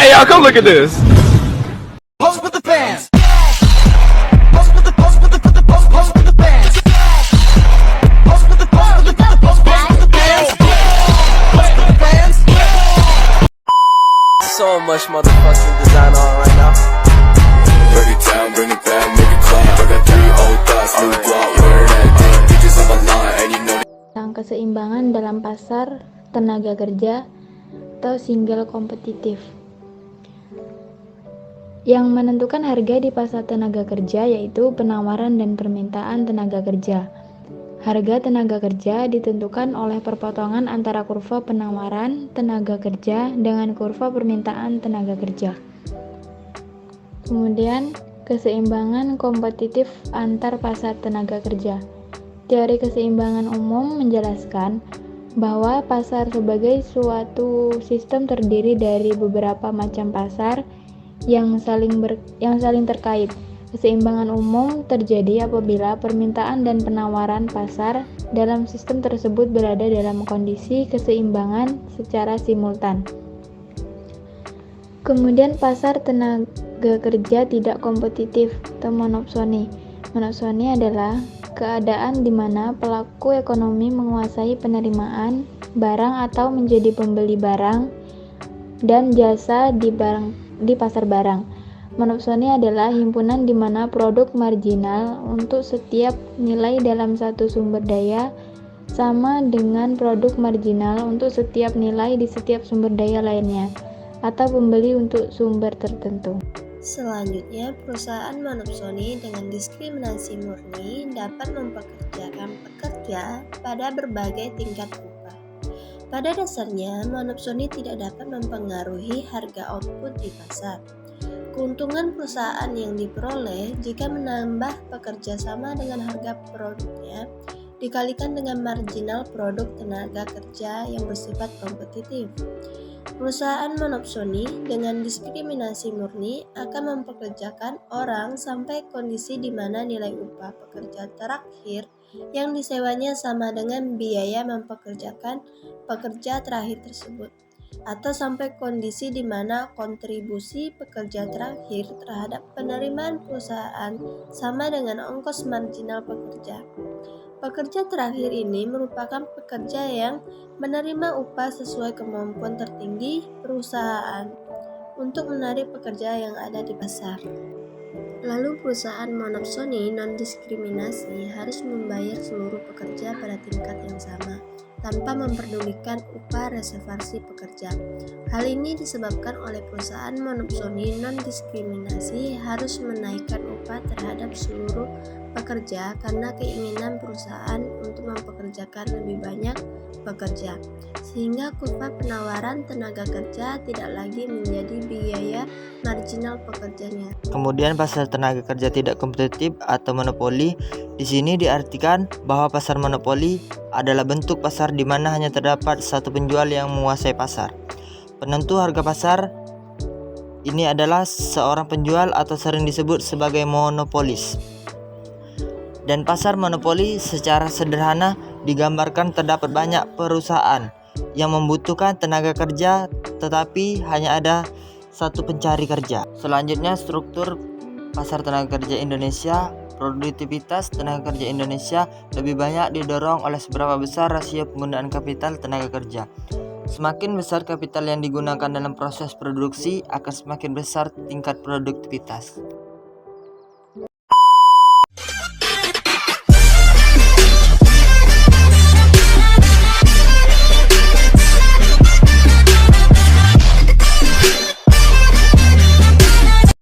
Hey y'all, come look at this. Pose with the fans. Pose with the pose with the pose with the fans. Pose with the pose with the pose with the fans. Pose with the fans. So much motherfucking design on right now. Break it down, bring it back, make it clap. I got 3 old thoughts, new block, where that thing. Bitches on my line, and you know. Tentang keseimbangan dalam pasar tenaga kerja atau single kompetitif. Yang menentukan harga di pasar tenaga kerja yaitu penawaran dan permintaan tenaga kerja. Harga tenaga kerja ditentukan oleh perpotongan antara kurva penawaran tenaga kerja dengan kurva permintaan tenaga kerja. Kemudian, keseimbangan kompetitif antar pasar tenaga kerja. Teori keseimbangan umum menjelaskan bahwa pasar sebagai suatu sistem terdiri dari beberapa macam pasar yang saling terkait. Keseimbangan umum terjadi apabila permintaan dan penawaran pasar dalam sistem tersebut berada dalam kondisi keseimbangan secara simultan. Kemudian pasar tenaga kerja tidak kompetitif atau monopsoni. Monopsoni adalah keadaan di mana pelaku ekonomi menguasai penerimaan barang atau menjadi pembeli barang dan jasa di pasar barang. Monopsoni adalah himpunan di mana produk marginal untuk setiap nilai dalam satu sumber daya sama dengan produk marginal untuk setiap nilai di setiap sumber daya lainnya, atau pembeli untuk sumber tertentu. Selanjutnya, perusahaan monopsoni dengan diskriminasi murni dapat mempekerjakan pekerja pada berbagai tingkat upah. Pada dasarnya, monopsoni tidak dapat mempengaruhi harga output di pasar. Keuntungan perusahaan yang diperoleh jika menambah pekerja sama dengan harga produknya dikalikan dengan marginal produk tenaga kerja yang bersifat kompetitif. Perusahaan monopsoni dengan diskriminasi murni akan mempekerjakan orang sampai kondisi di mana nilai upah pekerja terakhir yang disewanya sama dengan biaya mempekerjakan pekerja terakhir tersebut, atau sampai kondisi di mana kontribusi pekerja terakhir terhadap penerimaan perusahaan sama dengan ongkos marginal pekerja. Pekerja terakhir ini merupakan pekerja yang menerima upah sesuai kemampuan tertinggi perusahaan untuk menarik pekerja yang ada di pasar. Lalu perusahaan monopsoni non-diskriminasi harus membayar seluruh pekerja pada tingkat yang sama, tanpa memperdulikan upah reservasi pekerja. Hal ini disebabkan oleh perusahaan monopsoni non-diskriminasi harus menaikkan upah terhadap seluruh pekerja karena keinginan perusahaan untuk mempekerjakan lebih banyak pekerja, sehingga kurva penawaran tenaga kerja tidak lagi menjadi biaya marginal pekerjanya. Kemudian pasar tenaga kerja tidak kompetitif atau monopoli. Di sini diartikan bahwa pasar monopoli adalah bentuk pasar di mana hanya terdapat satu penjual yang menguasai pasar. Penentu harga pasar ini adalah seorang penjual atau sering disebut sebagai monopolis. Dan pasar monopoli secara sederhana digambarkan terdapat banyak perusahaan yang membutuhkan tenaga kerja tetapi hanya ada satu pencari kerja. Selanjutnya, struktur pasar tenaga kerja Indonesia. Produktivitas tenaga kerja Indonesia lebih banyak didorong oleh seberapa besar rasio penggunaan kapital tenaga kerja. Semakin besar kapital yang digunakan dalam proses produksi, akan semakin besar tingkat produktivitas.